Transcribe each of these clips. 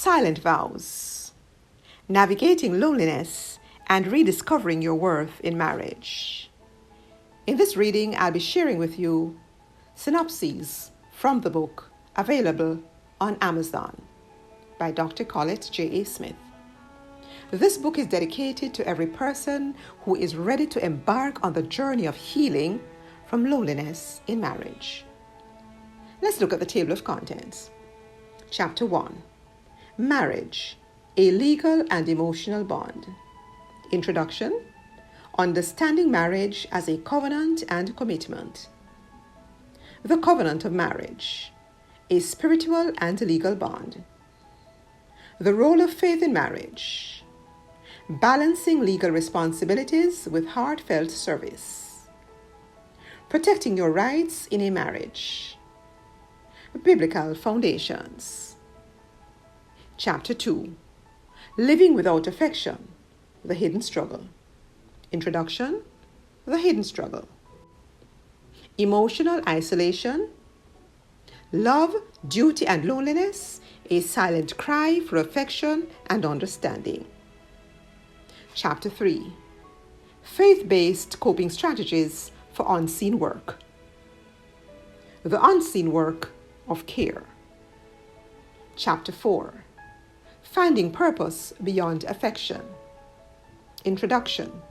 Silent Vows, Navigating Loneliness and Rediscovering Your Worth in Marriage. In this reading, I'll be sharing with you synopses from the book available on Amazon by Dr. Collette J.A. Smith. This book is dedicated to every person who is ready to embark on the journey of healing from loneliness in marriage. Let's look at the table of contents. Chapter 1. Marriage, a legal and emotional bond. Introduction. Understanding marriage as a covenant and commitment. The covenant of marriage, a spiritual and legal bond. The role of faith in marriage. Balancing legal responsibilities with heartfelt service. Protecting your rights in a marriage. Biblical foundations. Chapter 2. Living without affection, the hidden struggle. Introduction. The hidden struggle. Emotional isolation. Love, duty, and loneliness, a silent cry for affection and understanding. Chapter 3. Faith-based coping strategies for unseen work. The unseen work of care. Chapter 4. Finding purpose beyond affection. Introduction.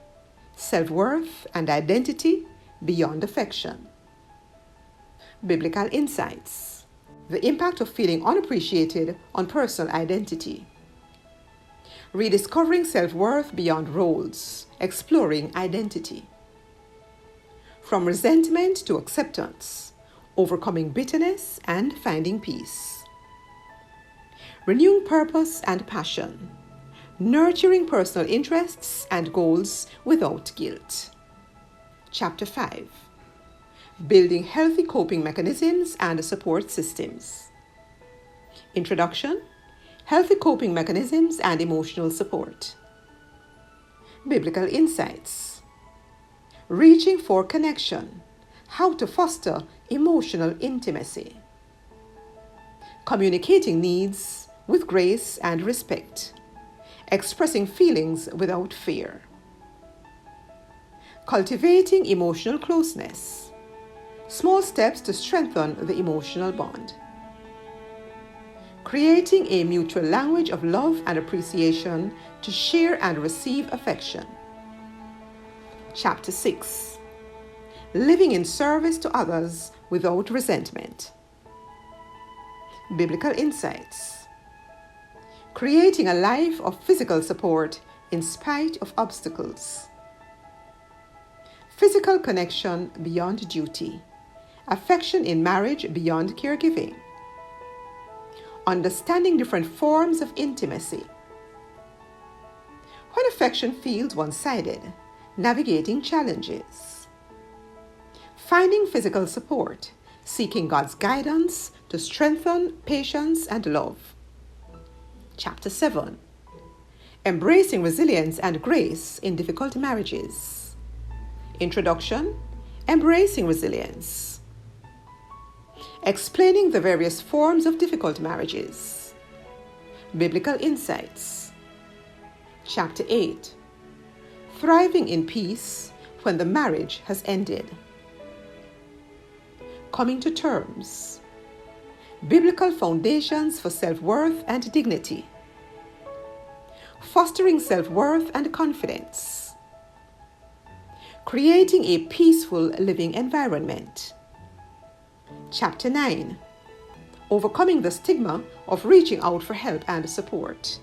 Self-worth and identity beyond affection. Biblical insights. The impact of feeling unappreciated on personal identity. Rediscovering self-worth beyond roles, exploring identity. From resentment to acceptance, overcoming bitterness and finding peace. Renewing purpose and passion, nurturing personal interests and goals without guilt. Chapter 5. Building healthy coping mechanisms and support systems. Introduction. Healthy coping mechanisms and emotional support. Biblical insights. Reaching for connection. How to foster emotional intimacy. Communicating needs with grace and respect. Expressing feelings without fear. Cultivating emotional closeness. Small steps to strengthen the emotional bond. Creating a mutual language of love and appreciation to share and receive affection. Chapter 6. Living in service to others without resentment. Biblical insights. Creating a life of physical support in spite of obstacles. Physical connection beyond duty. Affection in marriage beyond caregiving. Understanding different forms of intimacy. When affection feels one-sided, navigating challenges. Finding physical support, seeking God's guidance to strengthen patience and love. Chapter 7. Embracing resilience and grace in difficult marriages. Introduction. Embracing resilience. Explaining the various forms of difficult marriages. Biblical insights. Chapter 8. Thriving in peace when the marriage has ended. Coming to terms. Biblical foundations for self-worth and dignity. Fostering self-worth and confidence. Creating a peaceful living environment. Chapter 9. Overcoming the stigma of reaching out for help and support.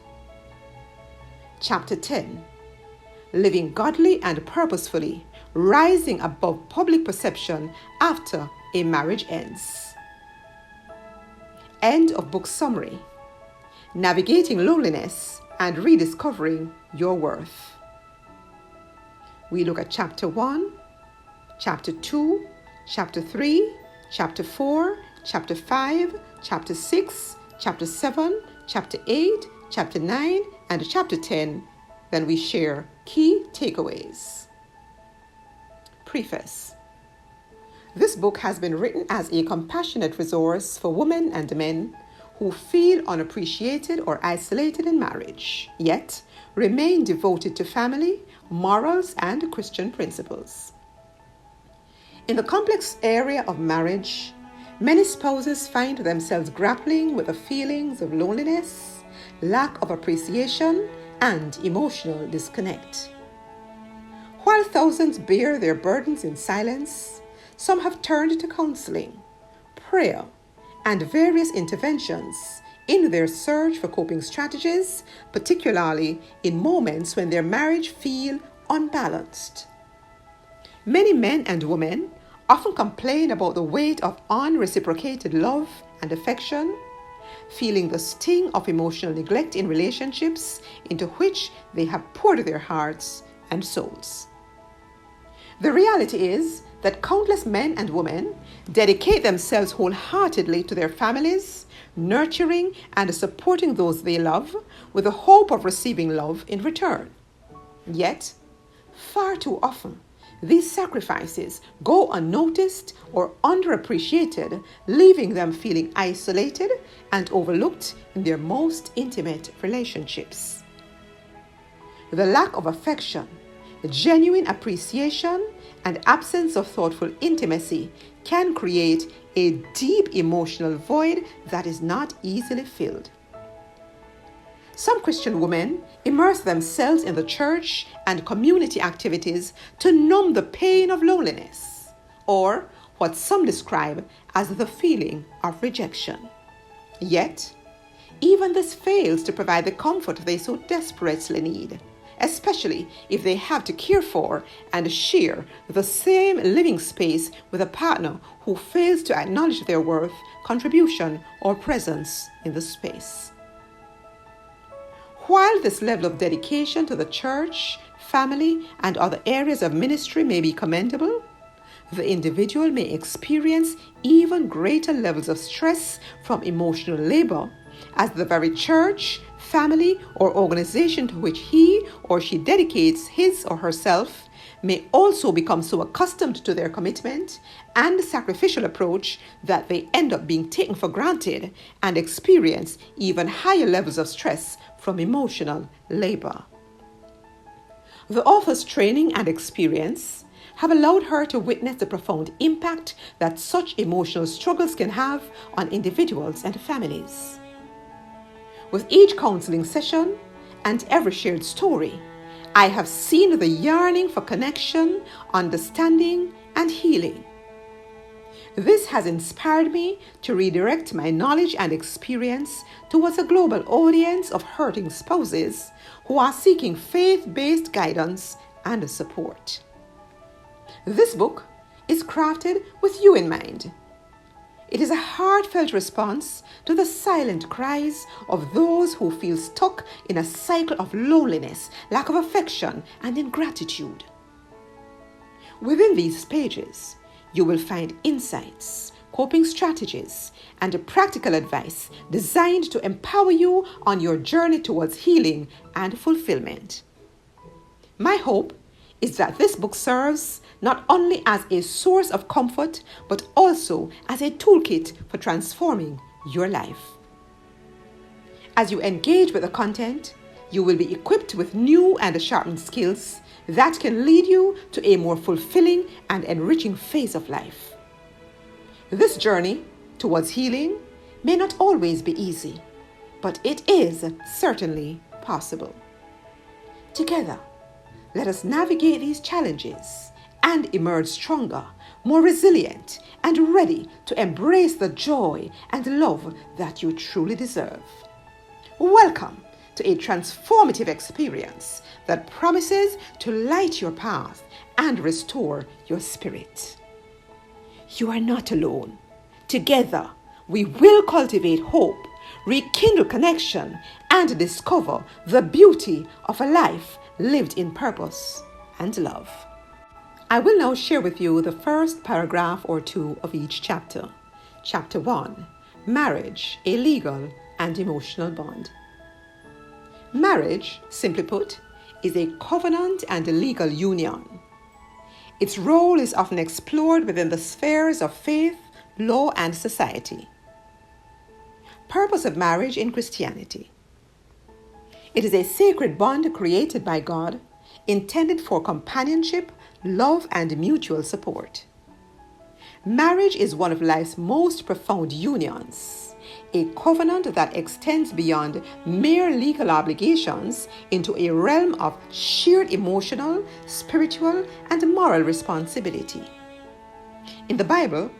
Chapter 10. Living godly and purposefully, rising above public perception after a marriage ends. End of book summary. Navigating loneliness and rediscovering your worth. We look at Chapter 1, Chapter 2, Chapter 3, Chapter 4, Chapter 5, Chapter 6, Chapter 7, Chapter 8, Chapter 9, and Chapter 10. Then we share key takeaways. Preface. This book has been written as a compassionate resource for women and men who feel unappreciated or isolated in marriage, yet remain devoted to family, morals, and Christian principles. In the complex area of marriage, many spouses find themselves grappling with the feelings of loneliness, lack of appreciation, and emotional disconnect. While thousands bear their burdens in silence, some have turned to counseling, prayer, and various interventions in their search for coping strategies, particularly in moments when their marriage feels unbalanced. Many men and women often complain about the weight of unreciprocated love and affection, feeling the sting of emotional neglect in relationships into which they have poured their hearts and souls. The reality is that countless men and women dedicate themselves wholeheartedly to their families, nurturing and supporting those they love with the hope of receiving love in return. Yet, far too often, these sacrifices go unnoticed or underappreciated, leaving them feeling isolated and overlooked in their most intimate relationships. The lack of affection, genuine appreciation, and absence of thoughtful intimacy can create a deep emotional void that is not easily filled. Some Christian women immerse themselves in the church and community activities to numb the pain of loneliness, or what some describe as the feeling of rejection. Yet, even this fails to provide the comfort they so desperately need, especially if they have to care for and share the same living space with a partner who fails to acknowledge their worth, contribution, or presence in the space. While this level of dedication to the church, family, and other areas of ministry may be commendable, the individual may experience even greater levels of stress from emotional labor as the very church, family, or organization to which he or she dedicates his or herself may also become so accustomed to their commitment and sacrificial approach that they end up being taken for granted and experience even higher levels of stress from emotional labor. The author's training and experience have allowed her to witness the profound impact that such emotional struggles can have on individuals and families. With each counseling session and every shared story, I have seen the yearning for connection, understanding, and healing. This has inspired me to redirect my knowledge and experience towards a global audience of hurting spouses who are seeking faith-based guidance and support. This book is crafted with you in mind. It is a heartfelt response to the silent cries of those who feel stuck in a cycle of loneliness, lack of affection, and ingratitude. Within these pages, you will find insights, coping strategies, and practical advice designed to empower you on your journey towards healing and fulfillment. My hope is that this book serves not only as a source of comfort, but also as a toolkit for transforming your life. As you engage with the content, you will be equipped with new and sharpened skills that can lead you to a more fulfilling and enriching phase of life. This journey towards healing may not always be easy, but it is certainly possible. Together, let us navigate these challenges and emerge stronger, more resilient, and ready to embrace the joy and love that you truly deserve. Welcome to a transformative experience that promises to light your path and restore your spirit. You are not alone. Together, we will cultivate hope, rekindle connection, and discover the beauty of a life lived in purpose and love. I will now share with you the first paragraph or two of each chapter. Chapter 1, Marriage, a Legal and Emotional Bond. Marriage, simply put, is a covenant and a legal union. Its role is often explored within the spheres of faith, law, and society. Purpose of marriage in Christianity. It is a sacred bond created by God, intended for companionship, love, and mutual support. Marriage is one of life's most profound unions, a covenant that extends beyond mere legal obligations into a realm of shared emotional, spiritual, and moral responsibility. In the Bible,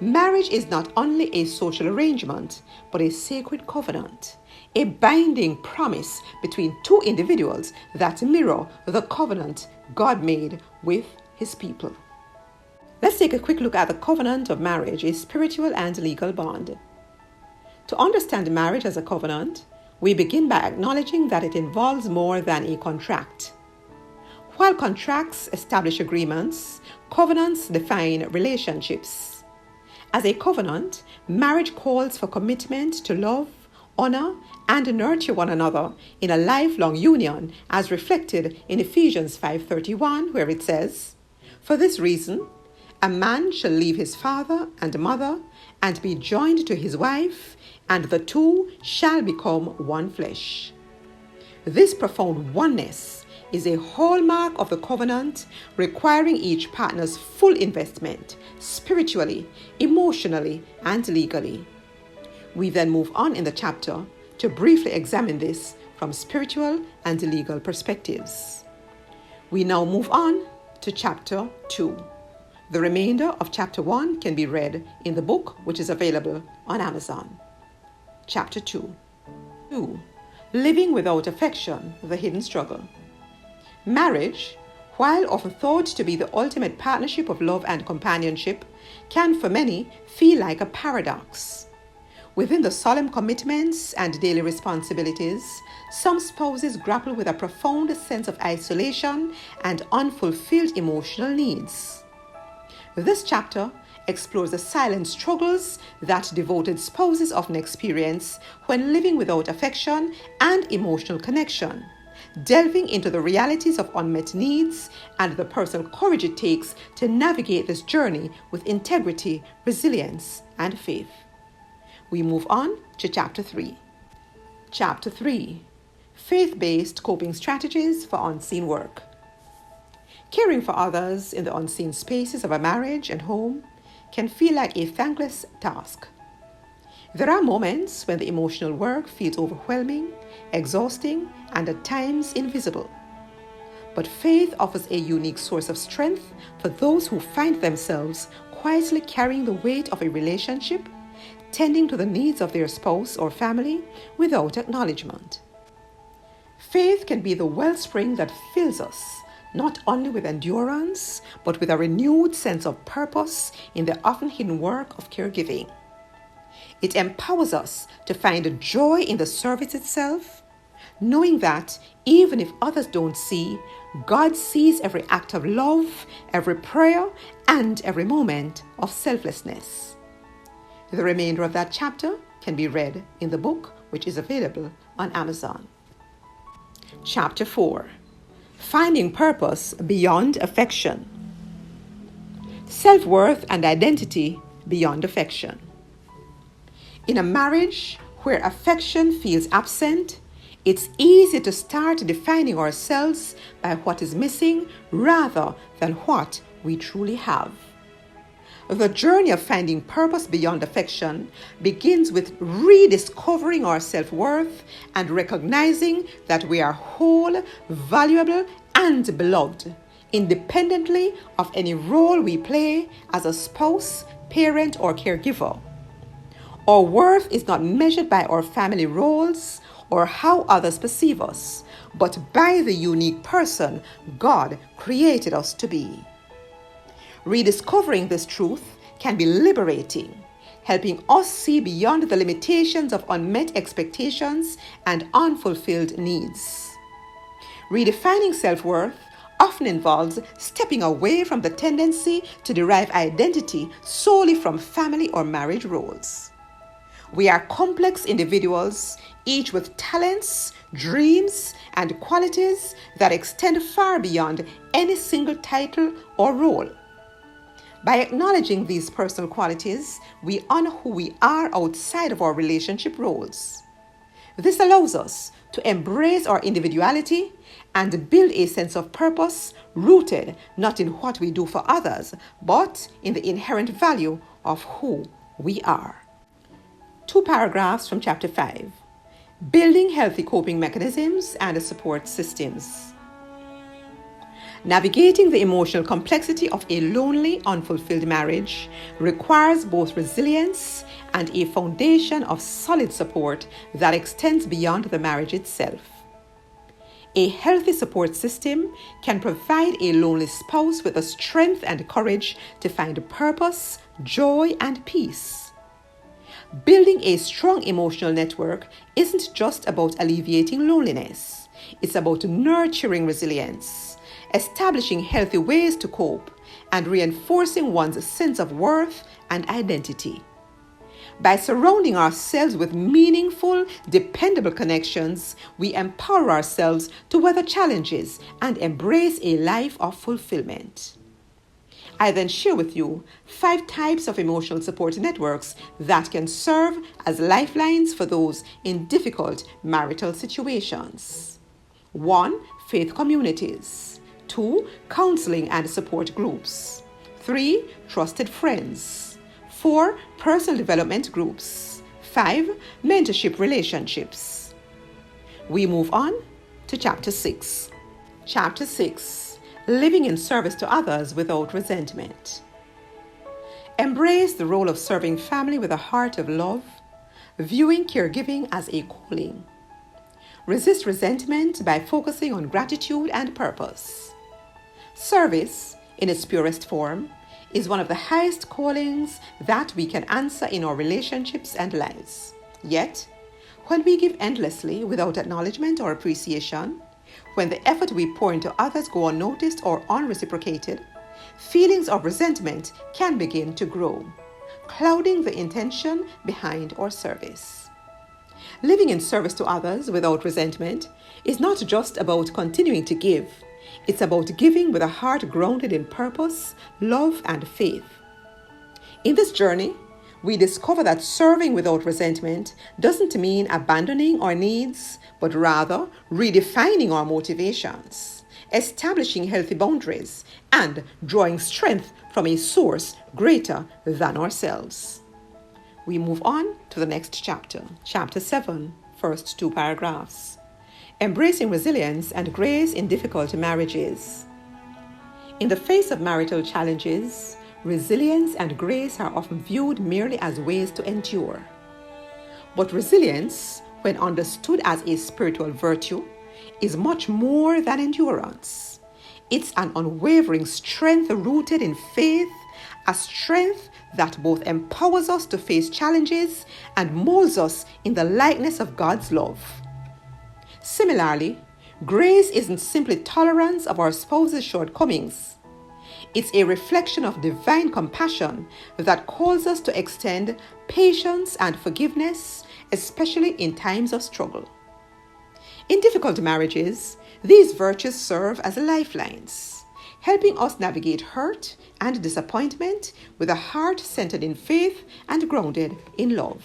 marriage is not only a social arrangement, but a sacred covenant, a binding promise between two individuals that mirror the covenant God made with His people. Let's take a quick look at the covenant of marriage, a spiritual and legal bond. To understand marriage as a covenant, we begin by acknowledging that it involves more than a contract. While contracts establish agreements, covenants define relationships. As a covenant, marriage calls for commitment to love, honor, and nurture one another in a lifelong union, as reflected in Ephesians 5:31, where it says, "For this reason, a man shall leave his father and mother and be joined to his wife, and the two shall become one flesh." This profound oneness is a hallmark of the covenant, requiring each partner's full investment, spiritually, emotionally, and legally. We then move on in the chapter to briefly examine this from spiritual and legal perspectives. We now move on to chapter 2. The remainder of chapter 1 can be read in the book, which is available on Amazon. Chapter 2. 2. Living without affection, the hidden struggle. Marriage, while often thought to be the ultimate partnership of love and companionship, can for many feel like a paradox. Within the solemn commitments and daily responsibilities, some spouses grapple with a profound sense of isolation and unfulfilled emotional needs. This chapter explores the silent struggles that devoted spouses often experience when living without affection and emotional connection, delving into the realities of unmet needs and the personal courage it takes to navigate this journey with integrity, resilience, and faith. We move on to chapter 3. Chapter 3. Faith-based coping strategies for unseen work. Caring for others in the unseen spaces of a marriage and home can feel like a thankless task. There are moments when the emotional work feels overwhelming, exhausting, and at times invisible. But faith offers a unique source of strength for those who find themselves quietly carrying the weight of a relationship, tending to the needs of their spouse or family without acknowledgement. Faith can be the wellspring that fills us, not only with endurance, but with a renewed sense of purpose in the often hidden work of caregiving. It empowers us to find joy in the service itself, knowing that even if others don't see, God sees every act of love, every prayer, and every moment of selflessness. The remainder of that chapter can be read in the book, which is available on Amazon. Chapter 4. Finding purpose beyond affection. Self-worth and identity beyond affection. In a marriage where affection feels absent, it's easy to start defining ourselves by what is missing rather than what we truly have. The journey of finding purpose beyond affection begins with rediscovering our self-worth and recognizing that we are whole, valuable, and beloved, independently of any role we play as a spouse, parent, or caregiver. Our worth is not measured by our family roles or how others perceive us, but by the unique person God created us to be. Rediscovering this truth can be liberating, helping us see beyond the limitations of unmet expectations and unfulfilled needs. Redefining self-worth often involves stepping away from the tendency to derive identity solely from family or marriage roles. We are complex individuals, each with talents, dreams, and qualities that extend far beyond any single title or role. By acknowledging these personal qualities, we honor who we are outside of our relationship roles. This allows us to embrace our individuality and build a sense of purpose rooted not in what we do for others, but in the inherent value of who we are. 2 paragraphs from Chapter 5. Building healthy coping mechanisms and support systems. Navigating the emotional complexity of a lonely, unfulfilled marriage requires both resilience and a foundation of solid support that extends beyond the marriage itself. A healthy support system can provide a lonely spouse with the strength and courage to find purpose, joy, and peace. Building a strong emotional network isn't just about alleviating loneliness. It's about nurturing resilience, establishing healthy ways to cope, and reinforcing one's sense of worth and identity. By surrounding ourselves with meaningful, dependable connections, we empower ourselves to weather challenges and embrace a life of fulfillment. I then share with you 5 types of emotional support networks that can serve as lifelines for those in difficult marital situations. 1. Faith communities. 2. Counseling and support groups. 3. Trusted friends. 4. Personal development groups. 5. Mentorship relationships. We move on to Chapter 6. Chapter 6. Living in service to others without resentment. Embrace the role of serving family with a heart of love, viewing caregiving as a calling. Resist resentment by focusing on gratitude and purpose. Service, in its purest form, is one of the highest callings that we can answer in our relationships and lives. Yet, when we give endlessly without acknowledgement or appreciation, when the effort we pour into others go unnoticed or unreciprocated, feelings of resentment can begin to grow, clouding the intention behind our service. Living in service to others without resentment is not just about continuing to give. It's about giving with a heart grounded in purpose, love, and faith. In this journey, we discover that serving without resentment doesn't mean abandoning our needs, but rather redefining our motivations, establishing healthy boundaries, and drawing strength from a source greater than ourselves. We move on to the next chapter, Chapter 7, first 2 paragraphs. Embracing resilience and grace in difficult marriages. In the face of marital challenges, resilience and grace are often viewed merely as ways to endure. But resilience, when understood as a spiritual virtue, is much more than endurance. It's an unwavering strength rooted in faith, a strength that both empowers us to face challenges and molds us in the likeness of God's love. Similarly, grace isn't simply tolerance of our spouse's shortcomings. It's a reflection of divine compassion that calls us to extend patience and forgiveness, especially in times of struggle. In difficult marriages, these virtues serve as lifelines, helping us navigate hurt and disappointment with a heart centered in faith and grounded in love.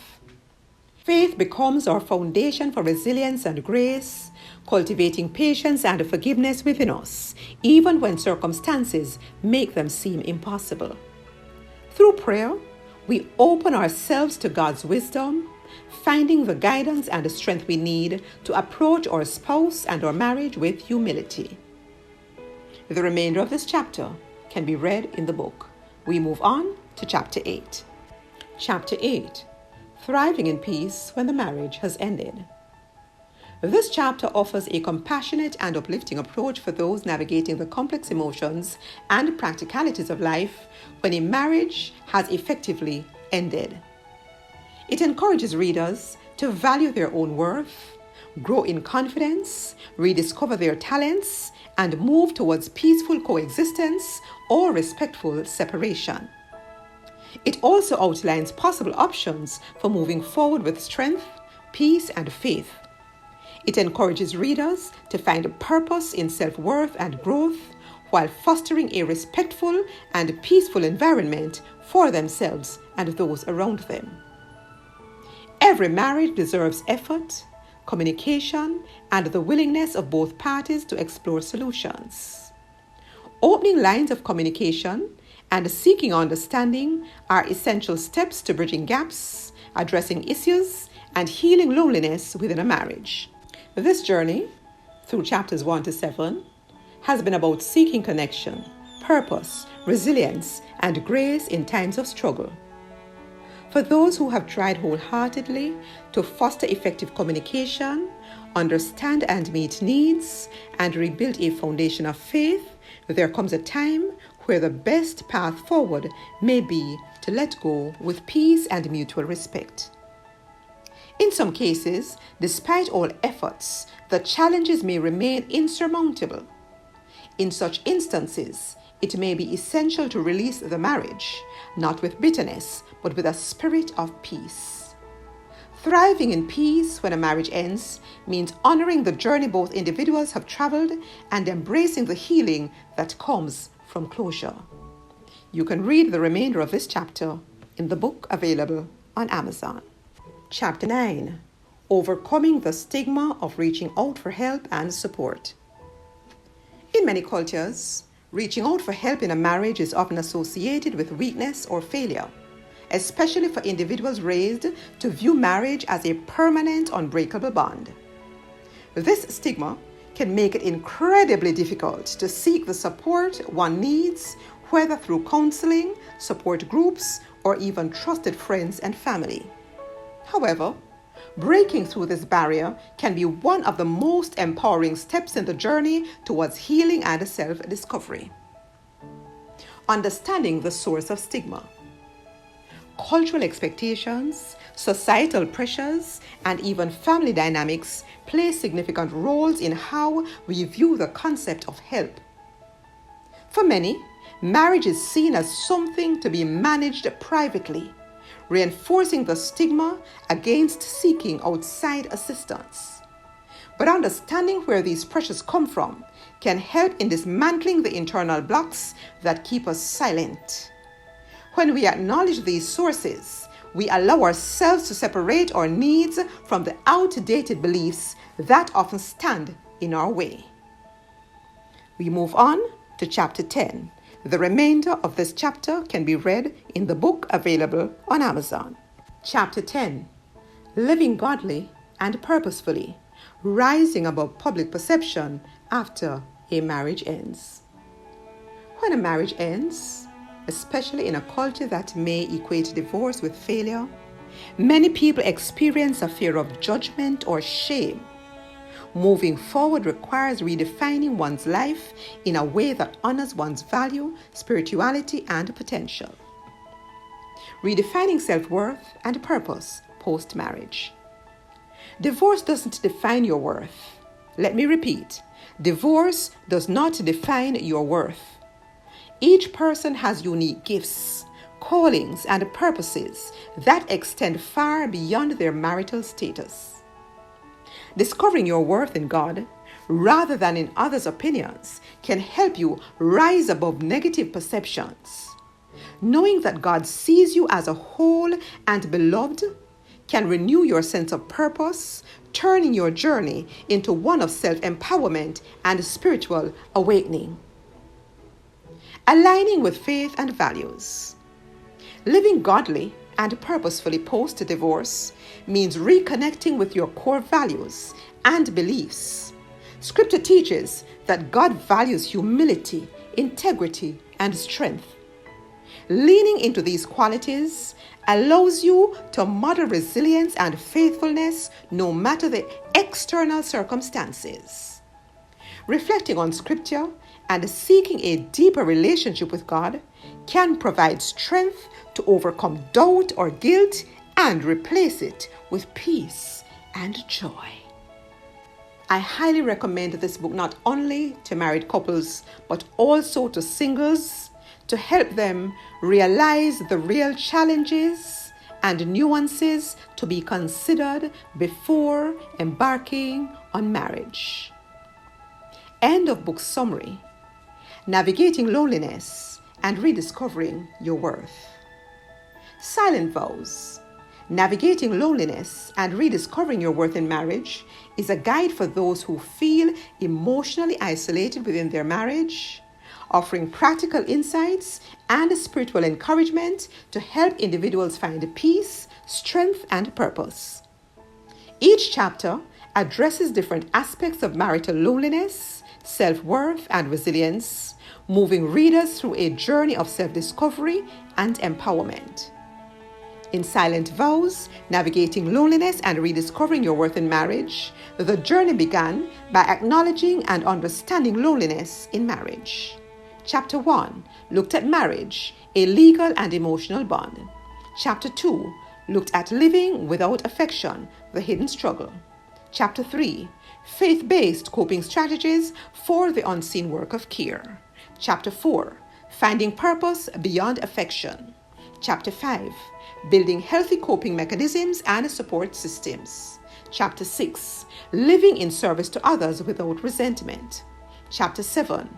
Faith becomes our foundation for resilience and grace, cultivating patience and forgiveness within us, even when circumstances make them seem impossible. Through prayer, we open ourselves to God's wisdom, finding the guidance and the strength we need to approach our spouse and our marriage with humility. The remainder of this chapter can be read in the book. We move on to Chapter 8. Chapter 8. Thriving in peace when the marriage has ended. This chapter offers a compassionate and uplifting approach for those navigating the complex emotions and practicalities of life when a marriage has effectively ended. It encourages readers to value their own worth, grow in confidence, rediscover their talents, and move towards peaceful coexistence or respectful separation. It also outlines possible options for moving forward with strength, peace, and faith. It encourages readers to find a purpose in self-worth and growth while fostering a respectful and peaceful environment for themselves and those around them. Every marriage deserves effort, communication, and the willingness of both parties to explore solutions. Opening lines of communication and seeking understanding are essential steps to bridging gaps, addressing issues, and healing loneliness within a marriage. This journey, through chapters 1 to 7, has been about seeking connection, purpose, resilience, and grace in times of struggle. For those who have tried wholeheartedly to foster effective communication, understand and meet needs, and rebuild a foundation of faith, there comes a time where the best path forward may be to let go with peace and mutual respect. In some cases, despite all efforts, the challenges may remain insurmountable. In such instances, it may be essential to release the marriage, not with bitterness, but with a spirit of peace. Thriving in peace when a marriage ends means honoring the journey both individuals have traveled and embracing the healing that comes from closure. You can read the remainder of this chapter in the book available on Amazon. Chapter 9. Overcoming the stigma of reaching out for help and support. In many cultures, reaching out for help in a marriage is often associated with weakness or failure, especially for individuals raised to view marriage as a permanent, unbreakable bond. This stigma can make it incredibly difficult to seek the support one needs, whether through counseling, support groups, or even trusted friends and family. However, breaking through this barrier can be one of the most empowering steps in the journey towards healing and self-discovery. Understanding the source of stigma. Cultural expectations, societal pressures, and even family dynamics play significant roles in how we view the concept of help. For many, marriage is seen as something to be managed privately, reinforcing the stigma against seeking outside assistance. But understanding where these pressures come from can help in dismantling the internal blocks that keep us silent. When we acknowledge these sources, we allow ourselves to separate our needs from the outdated beliefs that often stand in our way. We move on to chapter 10. The remainder of this chapter can be read in the book available on Amazon. Chapter 10. Living godly and purposefully, rising above public perception after a marriage ends. When a marriage ends, especially in a culture that may equate divorce with failure, many people experience a fear of judgment or shame. Moving forward requires redefining one's life in a way that honors one's value, spirituality, and potential. Redefining self-worth and purpose post-marriage. Divorce doesn't define your worth. Let me repeat, divorce does not define your worth. Each person has unique gifts, callings, and purposes that extend far beyond their marital status. Discovering your worth in God, rather than in others' opinions, can help you rise above negative perceptions. Knowing that God sees you as a whole and beloved can renew your sense of purpose, turning your journey into one of self-empowerment and spiritual awakening. Aligning with faith and values. Living godly and purposefully post-divorce means reconnecting with your core values and beliefs. Scripture teaches that God values humility, integrity, and strength. Leaning into these qualities allows you to model resilience and faithfulness no matter the external circumstances. Reflecting on Scripture and seeking a deeper relationship with God can provide strength to overcome doubt or guilt and replace it with peace and joy. I highly recommend this book not only to married couples, but also to singles, to help them realize the real challenges and nuances to be considered before embarking on marriage. End of book summary. Navigating Loneliness and Rediscovering Your Worth. Silent Vows. Navigating Loneliness and Rediscovering Your Worth in Marriage is a guide for those who feel emotionally isolated within their marriage, offering practical insights and spiritual encouragement to help individuals find peace, strength, and purpose. Each chapter addresses different aspects of marital loneliness, self-worth, and resilience, moving readers through a journey of self-discovery and empowerment. In Silent Vows, Navigating Loneliness and Rediscovering Your Worth in Marriage, the journey began by acknowledging and understanding loneliness in marriage. Chapter 1 looked at marriage, a legal and emotional bond. Chapter 2 looked at living without affection, the hidden struggle. Chapter 3, faith-based coping strategies for the unseen work of care. Chapter 4, finding purpose beyond affection. Chapter 5, building healthy coping mechanisms and support systems. Chapter 6, living in service to others without resentment. Chapter 7,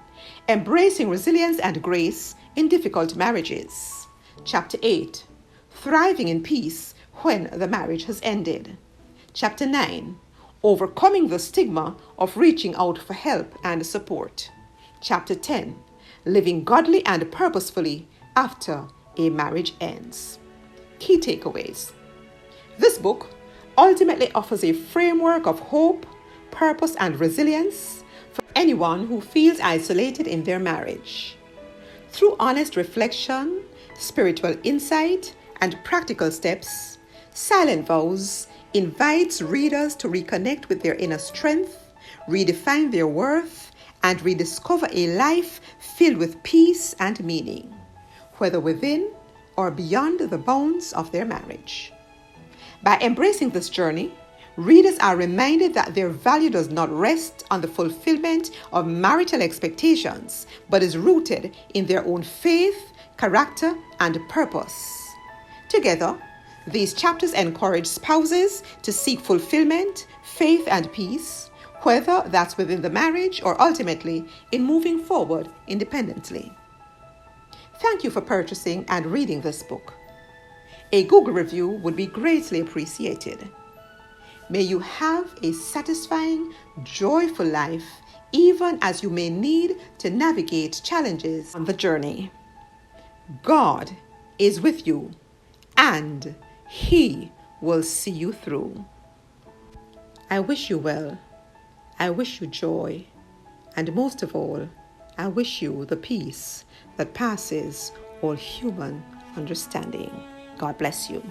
embracing resilience and grace in difficult marriages. Chapter 8, thriving in peace when the marriage has ended. Chapter 9, overcoming the stigma of reaching out for help and support. Chapter 10, living godly and purposefully after a marriage ends. Key takeaways. This book ultimately offers a framework of hope, purpose, and resilience for anyone who feels isolated in their marriage. Through honest reflection, spiritual insight, and practical steps, Silent Vows invites readers to reconnect with their inner strength, redefine their worth, and rediscover a life filled with peace and meaning, whether within or beyond the bounds of their marriage. By embracing this journey, readers are reminded that their value does not rest on the fulfillment of marital expectations, but is rooted in their own faith, character, and purpose. Together, these chapters encourage spouses to seek fulfillment, faith, and peace, whether that's within the marriage or ultimately in moving forward independently. Thank you for purchasing and reading this book. A Google review would be greatly appreciated. May you have a satisfying, joyful life, even as you may need to navigate challenges on the journey. God is with you, and He will see you through. I wish you well. I wish you joy. And most of all, I wish you the peace that passes all human understanding. God bless you.